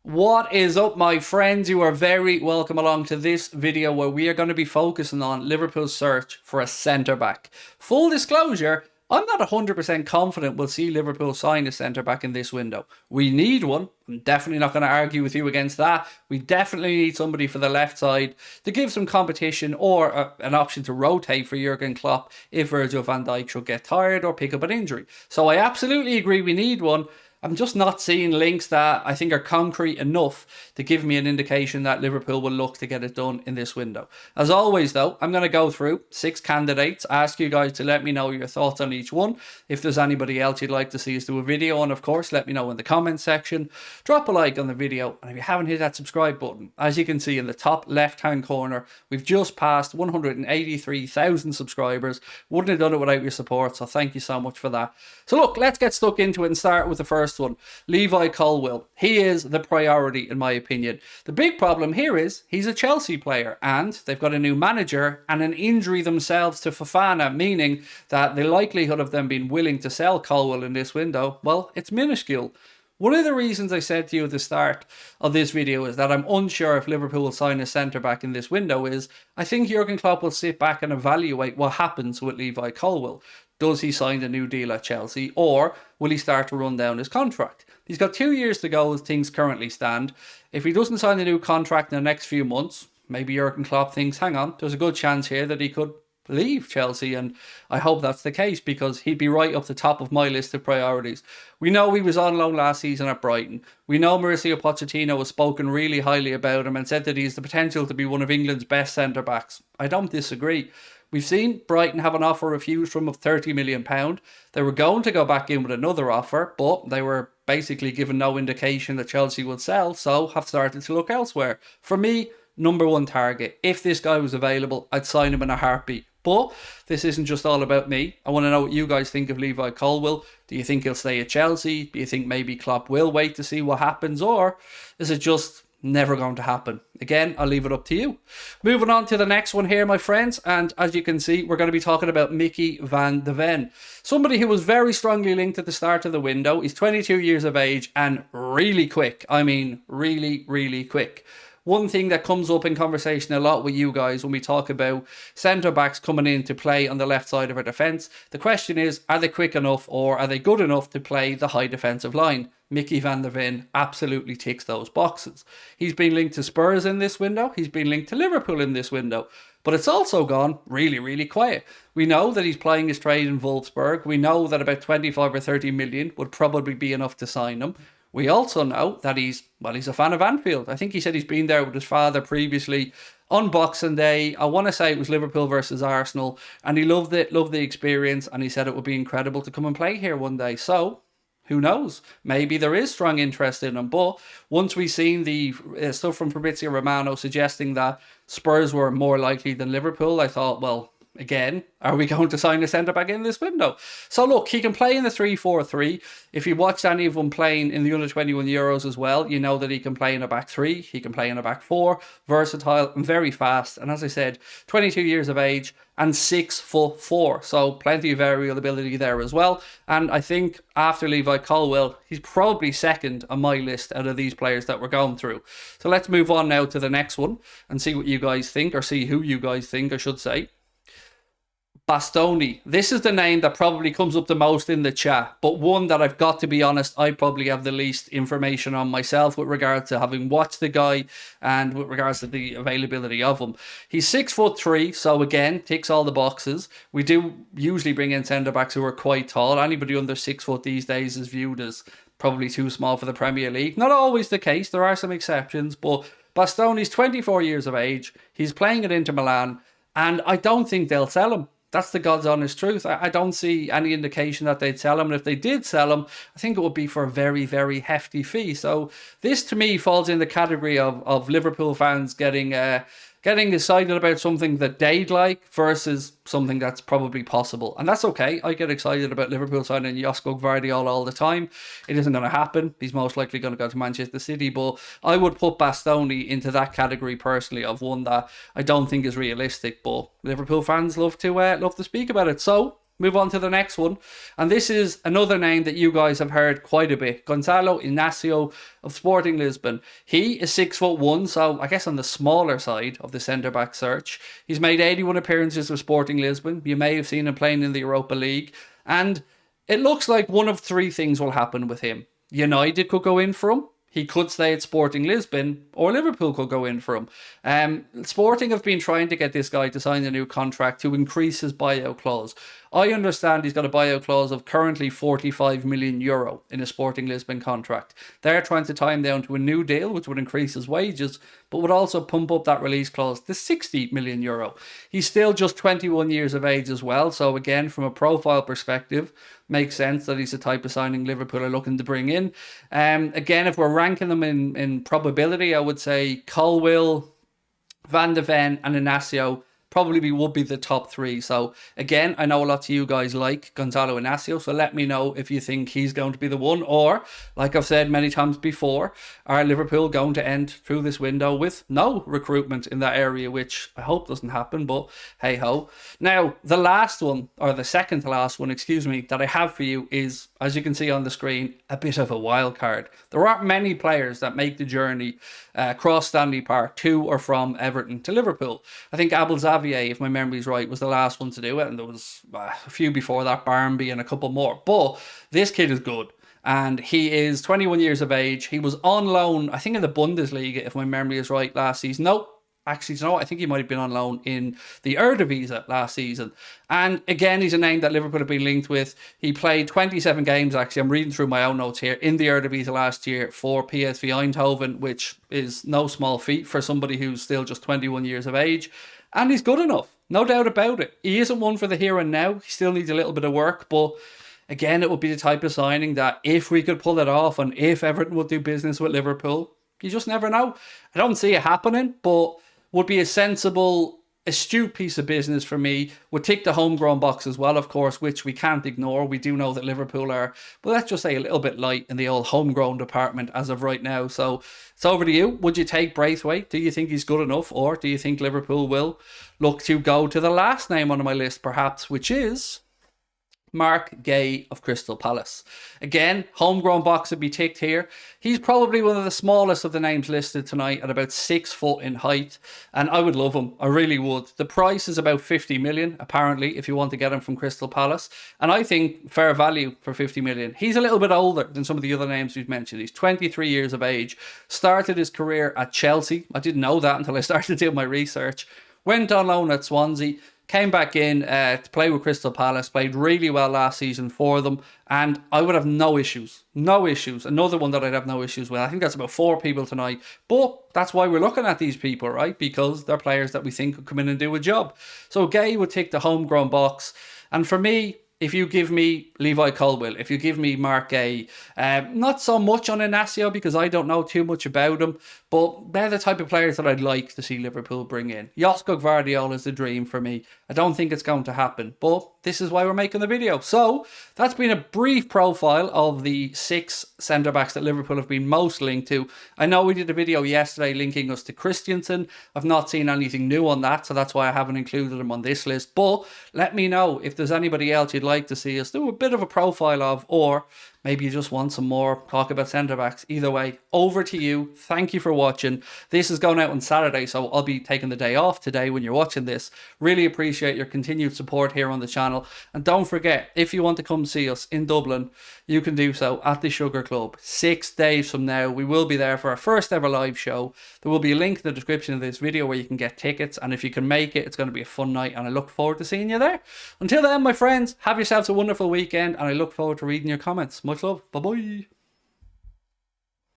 What is up, my friends? You are very welcome along to this video where we are going to be focusing on Liverpool's search for a centre-back. Full disclosure, I'm not 100% confident we'll see Liverpool sign a centre-back in this window. We need one. I'm definitely not going to argue with you against that. We definitely need somebody for the left side to give some competition or an option to rotate for Jurgen Klopp if Virgil van Dijk should get tired or pick up an injury. So I absolutely agree we need one. I'm just not seeing links that I think are concrete enough to give me an indication that Liverpool will look to get it done in this window. As always, though, I'm going to go through 6 candidates, ask you guys to let me know your thoughts on each one. If there's anybody else you'd like to see us do a video on, of course, let me know in the comments section. Drop a like on the video, and if you haven't hit that subscribe button, as you can see in the top left-hand corner, we've just passed 183,000 subscribers. Wouldn't have done it without your support, so thank you so much for that. So look, let's get stuck into it and start with the first one. Levi Colwill. He is the priority in my opinion. The big problem here is he's a Chelsea player and they've got a new manager and an injury themselves to Fofana, meaning that the likelihood of them being willing to sell Colwill in this window, well, it's minuscule. One of the reasons I said to you at the start of this video is that I'm unsure if Liverpool will sign a centre-back in this window is I think Jurgen Klopp will sit back and evaluate what happens with Levi Colwill. Does he sign a new deal at Chelsea, or will he start to run down his contract? He's got 2 years to go as things currently stand. If he doesn't sign a new contract in the next few months, maybe Jurgen Klopp thinks, hang on, there's a good chance here that he could leave Chelsea, and I hope that's the case because he'd be right up the top of my list of priorities. We know he was on loan last season at Brighton. We know Mauricio Pochettino has spoken really highly about him and said that he has the potential to be one of England's best centre-backs. I don't disagree. We've seen Brighton have an offer refused from of £30 million. They were going to go back in with another offer, but they were basically given no indication that Chelsea would sell, so have started to look elsewhere. For me, number one target. If this guy was available, I'd sign him in a heartbeat. But this isn't just all about me. I want to know what you guys think of Levi Colwill. Do you think he'll stay at Chelsea? Do you think maybe Klopp will wait to see what happens? Or is it just never going to happen? Again, I'll leave it up to you. Moving on to the next one here, my friends. And as you can see, we're going to be talking about Mickey van de Ven. Somebody who was very strongly linked at the start of the window. He's 22 years of age and really quick. I mean, really, really quick. One thing that comes up in conversation a lot with you guys when we talk about centre-backs coming in to play on the left side of our defence, the question is, are they quick enough or are they good enough to play the high defensive line? Mickey van der Ven absolutely ticks those boxes. He's been linked to Spurs in this window. He's been linked to Liverpool in this window. But it's also gone really, really quiet. We know that he's playing his trade in Wolfsburg. We know that about 25 or 30 million would probably be enough to sign him. We also know that he's a fan of Anfield. I think he said he's been there with his father previously on Boxing Day. I want to say it was Liverpool versus Arsenal, and he loved it, loved the experience, and he said it would be incredible to come and play here one day. So, who knows? Maybe there is strong interest in him. But once we've seen the stuff from Fabrizio Romano suggesting that Spurs were more likely than Liverpool, I thought, well, again, are we going to sign a centre-back in this window? So look, he can play in the 3-4-3. If you watched any of them playing in the under-21 Euros as well, you know that he can play in a back 3, he can play in a back 4, versatile and very fast. And as I said, 22 years of age and 6'4", so plenty of variability there as well. And I think after Levi Colwill, he's probably second on my list out of these players that we're going through. So let's move on now to the next one and see what you guys think, or see who you guys think, I should say. Bastoni. This is the name that probably comes up the most in the chat, but one that I've got to be honest, I probably have the least information on myself with regards to having watched the guy and with regards to the availability of him. He's 6'3", so again, ticks all the boxes. We do usually bring in centre-backs who are quite tall. Anybody under 6 foot these days is viewed as probably too small for the Premier League. Not always the case, there are some exceptions, but Bastoni's 24 years of age. He's playing at Inter Milan, and I don't think they'll sell him. That's the God's honest truth. I don't see any indication that they'd sell him. And if they did sell him, I think it would be for a very, very hefty fee. So this, to me, falls in the category of Liverpool fans getting excited about something that they'd like versus something that's probably possible. And that's okay. I get excited about Liverpool signing Josko Gvardiol all the time. It isn't going to happen. He's most likely going to go to Manchester City. But I would put Bastoni into that category personally of one that I don't think is realistic. But Liverpool fans love to speak about it. So Move on to the next one. And this is another name that you guys have heard quite a bit. Gonzalo Inacio of Sporting Lisbon. He is 6'1", so I guess on the smaller side of the centre-back search. He's made 81 appearances with Sporting Lisbon. You may have seen him playing in the Europa League. And it looks like one of three things will happen with him. United could go in for him. He could stay at Sporting Lisbon, or Liverpool could go in for him. Sporting have been trying to get this guy to sign a new contract to increase his buyout clause. I understand he's got a buyout clause of currently €45 million in a Sporting Lisbon contract. They're trying to tie him down to a new deal, which would increase his wages, but would also pump up that release clause to €60 million. He's still just 21 years of age as well, so again, from a profile perspective, makes sense that he's the type of signing Liverpool are looking to bring in. Again, if we're ranking them in probability, I would say Colwill, Van de Ven and Inacio probably would be the top three. So again, I know a lot of you guys like Gonzalo Inacio, so let me know if you think he's going to be the one, or like I've said many times before, are Liverpool going to end through this window with no recruitment in that area, which I hope doesn't happen, but hey ho. Now, the last one, or the second to last one, excuse me, that I have for you is, as you can see on the screen, a bit of a wild card. There aren't many players that make the journey across Stanley Park to or from Everton to Liverpool. I think Abel Xavier, if my memory's right, was the last one to do it, and there was a few before that, Barnby and a couple more. But this kid is good, and he is 21 years of age. He was on loan, I think, in the Bundesliga, if my memory is right, last season. No, actually, no, I think he might have been on loan in the Eredivisie last season. And again, he's a name that Liverpool have been linked with. He played 27 games, actually, I'm reading through my own notes here, in the Eredivisie last year for PSV Eindhoven, which is no small feat for somebody who's still just 21 years of age. And he's good enough, no doubt about it. He isn't one for the here and now. He still needs a little bit of work, but again, it would be the type of signing that if we could pull it off and if Everton would do business with Liverpool, you just never know. I don't see it happening, but would be a sensible, astute piece of business for me. Would tick the homegrown box as well, of course, which we can't ignore. We do know that Liverpool are, well, let's just say, a little bit light in the old homegrown department as of right now. So it's over to you. Would you take Braithwaite? Do you think he's good enough? Or do you think Liverpool will look to go to the last name on my list, perhaps, which is Marc Guehi of Crystal Palace? Again, homegrown box would be ticked here. He's probably one of the smallest of the names listed tonight at about 6 foot in height, and I would love him. I really would. The price is about 50 million, apparently, if you want to get him from Crystal Palace, and I think fair value for 50 million. He's a little bit older than some of the other names we've mentioned. He's 23 years of age, started his career at Chelsea. I didn't know that until I started doing my research. Went on loan at Swansea, came back in to play with Crystal Palace, played really well last season for them, and I would have no issues. No issues. Another one that I'd have no issues with. I think that's about 4 people tonight, but that's why we're looking at these people, right? Because they're players that we think could come in and do a job. So Guehi would tick the homegrown box, and for me, if you give me Levi Colwill, if you give me Marc Guehi, not so much on Inacio because I don't know too much about him, but they're the type of players that I'd like to see Liverpool bring in. Josko Gvardiol is the dream for me. I don't think it's going to happen, but this is why we're making the video. So that's been a brief profile of the 6 centre-backs that Liverpool have been most linked to. I know we did a video yesterday linking us to Christensen. I've not seen anything new on that, so that's why I haven't included him on this list. But let me know if there's anybody else you'd like to see us do a bit of a profile of, or maybe you just want some more talk about centre-backs. Either way, over to you. Thank you for watching. This is going out on Saturday, so I'll be taking the day off today when you're watching this. Really appreciate your continued support here on the channel. And don't forget, if you want to come see us in Dublin, you can do so at the Sugar Club. 6 days from now, we will be there for our first ever live show. There will be a link in the description of this video where you can get tickets. And if you can make it, it's going to be a fun night. And I look forward to seeing you there. Until then, my friends, have yourselves a wonderful weekend. And I look forward to reading your comments. Much love. Bye-bye.